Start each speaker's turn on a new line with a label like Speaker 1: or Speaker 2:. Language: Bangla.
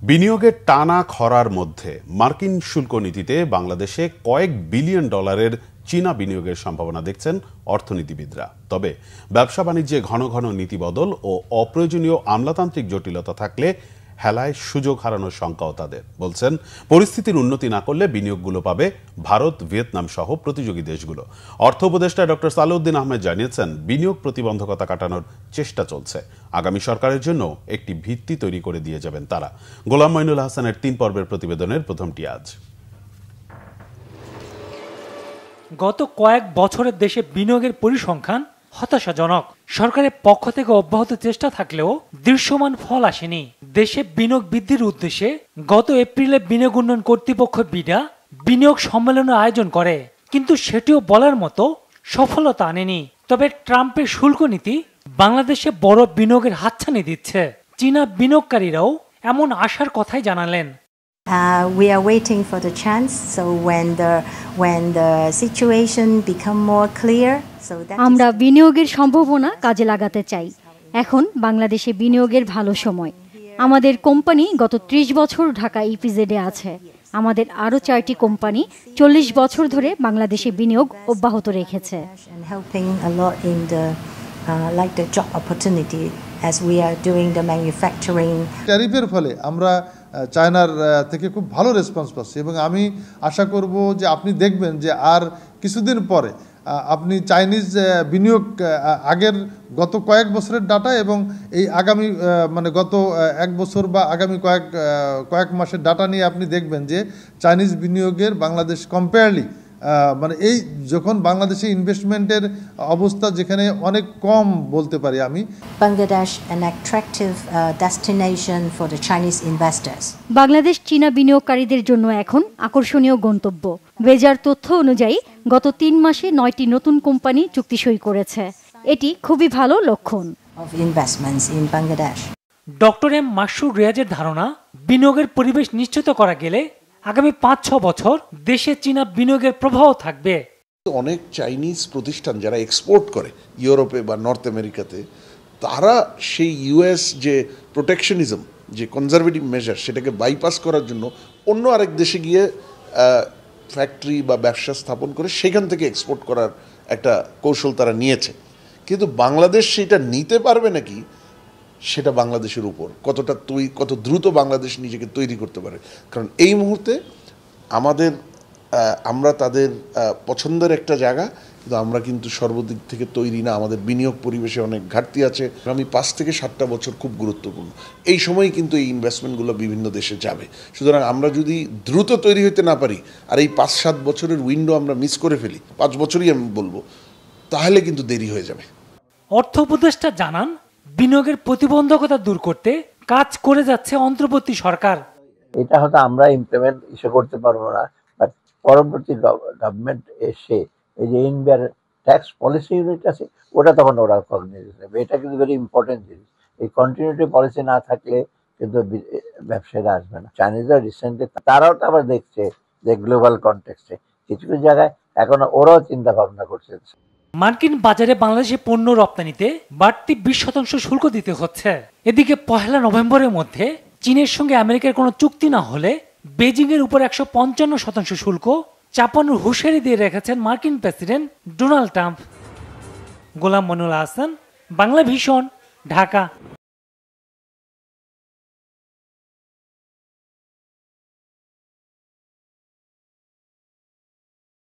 Speaker 1: বিনিয়োগের টানা খরার মধ্যে মার্কিন শুল্ক নীতিতে বাংলাদেশে কয়েক বিলিয়ন ডলারের চীনা বিনিয়োগের সম্ভাবনা দেখছেন অর্থনীতিবিদরা। তবে ব্যবসা বাণিজ্যে ঘন ঘন নীতি বদল ও অপ্রয়োজনীয় আমলাতান্ত্রিক জটিলতা থাকলে হেলায় সুযোগ হারানোর শঙ্কাও তাদের। বলছেন, পরিস্থিতির উন্নতি না করলে বিনিয়োগগুলো পাবে ভারত, ভিয়েতনাম সহ প্রতিযোগী দেশগুলো। অর্থ উপদেষ্টা ডক্টর সালেউদ্দিন আহমেদ জানিয়েছেন, বিনিয়োগ প্রতিবন্ধকতা কাটানোর চেষ্টা চলছে। আগামী সরকারের জন্য একটি ভিত্তি তৈরি করে দিয়ে যাবেন তারা। গোলাম মঈনুল হাসানের 3 পর্বের প্রতিবেদনের প্রথমটি আজ।
Speaker 2: গত কয়েক বছরের দেশে বিনিয়োগের পরিসংখ্যান হতাশাজনক। সরকারের পক্ষ থেকে অব্যাহত চেষ্টা থাকলেও দৃশ্যমান ফল আসেনি। দেশে বিনিয়োগ বৃদ্ধির উদ্দেশ্যে গত এপ্রিলে বিনিয়োগ উন্নয়ন কর্তৃপক্ষ বিডা বিনিয়োগ সম্মেলনের আয়োজন করে, কিন্তু সেটিও বলার মতো সফলতা আনেনি। তবে ট্রাম্পের শুল্ক নীতি বাংলাদেশে বড় বিনিয়োগের হাতছানি দিচ্ছে। চীনা বিনিয়োগকারীরাও এমন আশার কথাই জানালেন।
Speaker 3: We are waiting for the chance. So when the situation become more clear,
Speaker 4: আমরা বিনিয়োগের সম্ভাবনা কাজে লাগাতে চাই। এখন বাংলাদেশে বিনিয়োগের ভালো সময়। আমাদের কোম্পানি গত 30 বছর ঢাকা ইপিজেডে আছে। আমাদের আরও 4টি কোম্পানি 40 বছর ধরে বাংলাদেশে বিনিয়োগ অব্যাহত রেখেছে।
Speaker 3: like the job opportunity as we are doing the manufacturing.
Speaker 5: ট্যারিফের ফলে আমরা চায়নার থেকে খুব ভালো রেসপন্স পাচ্ছি এবং আমি আশা করব যে আপনি দেখবেন যে আর কিছুদিন পরে আপনি চাইনিজ বিনিয়োগ আগের গত কয়েক বছরের ডাটা এবং এই আগামী গত 1 বছর বা আগামী কয়েক মাসের ডাটা নিয়ে আপনি দেখবেন যে চাইনিজ বিনিয়োগের বাংলাদেশ কম্পেয়ারলি এই যখন বাংলাদেশে ইনভেস্টমেন্টের অবস্থা যেখানে অনেক কম বলতে পারি আমি।
Speaker 3: Bangladesh an attractive destination for the Chinese investors.
Speaker 4: Bangladesh চীনা বিনিয়োগকারীদের জন্য এখন আকর্ষণীয় গন্তব্য। বেজার তথ্য অনুযায়ী গত 3 মাসে 9টি নতুন কোম্পানি চুক্তি সই করেছে। এটি খুবই ভালো লক্ষণ।
Speaker 3: Of investments in Bangladesh.
Speaker 2: Doctor M Masur রিয়াজের ধারণা, বিনিয়োগের পরিবেশ নিশ্চিত করা গেলে আগামী 5-6 বছর দেশে চীনা বিনিয়োগের প্রভাব থাকবে।
Speaker 6: অনেক চাইনিজ প্রতিষ্ঠান যারা এক্সপোর্ট করে ইউরোপে বা নর্থ আমেরিকাতে, তারা সেই ইউএস যে প্রোটেকশনিজম, যে কনজারভেটিভ মেজার, সেটাকে বাইপাস করার জন্য অন্য আরেক দেশে গিয়ে ফ্যাক্টরি বা ব্যবসা স্থাপন করে সেখান থেকে এক্সপোর্ট করার একটা কৌশল তারা নিয়েছে। কিন্তু বাংলাদেশ সেটা নিতে পারবে নাকি, সেটা বাংলাদেশের উপর কত দ্রুত বাংলাদেশ নিজেকে তৈরি করতে পারে। কারণ এই মুহূর্তে আমরা তাদের পছন্দের একটা জায়গা, কিন্তু আমরা কিন্তু সর্বদিক থেকে তৈরি না। আমাদের বিনিয়োগ পরিবেশে অনেক ঘাটতি আছে। আগামী 5 থেকে 7টা বছর খুব গুরুত্বপূর্ণ। এই সময়ই কিন্তু এই ইনভেস্টমেন্টগুলো বিভিন্ন দেশে যাবে। সুতরাং আমরা যদি দ্রুত তৈরি হতে না পারি আর এই 5-7 বছরের উইন্ডো আমরা মিস করে ফেলি, 5 বছরই আমি বলবো, তাহলে কিন্তু দেরি হয়ে যাবে।
Speaker 2: অর্থ উপদেষ্টা জানান, বিনিয়োগের প্রতিবন্ধকতা দূর করতে কাজ করে যাচ্ছে অন্তর্বর্তী সরকার।
Speaker 7: এটা হয়তো আমরা ইমপ্লিমেন্ট করতে পারবো না, বাট পরবর্তী গভর্নমেন্ট এসে এই যে ইন্ডিয়ার ট্যাক্স পলিসি ইউনিট আছে, ওটা তখন ওরা কগনিজেন্স নেবে। এটা কিন্তু ভেরি ইম্পর্টেন্ট জিনিস। এই কন্টিনিউটি পলিসি না থাকলে কিন্তু ব্যবসায়ীরা আসবে না। চাইনিজরা রিসেন্টলি তারাও তো আবার দেখছে যে গ্লোবাল কনটেক্সটে কিছু কিছু জায়গায় এখন ওরাও চিন্তা ভাবনা করছে।
Speaker 2: মার্কিন বাজারে বাংলাদেশি পণ্য রপ্তানিতে বাড়তি 20% শুল্ক দিতে হচ্ছে। এদিকে 1 নভেম্বরের মধ্যে চীনের সঙ্গে আমেরিকার কোনো চুক্তি না হলে বেজিং এর উপর 155% শুল্ক চাপানোর হুঁশিয়ারি দিয়ে রেখেছেন মার্কিন প্রেসিডেন্ট ডোনাল্ড ট্রাম্প। গোলাম মঈনুল হাসান, বাংলা ভিশন, ঢাকা।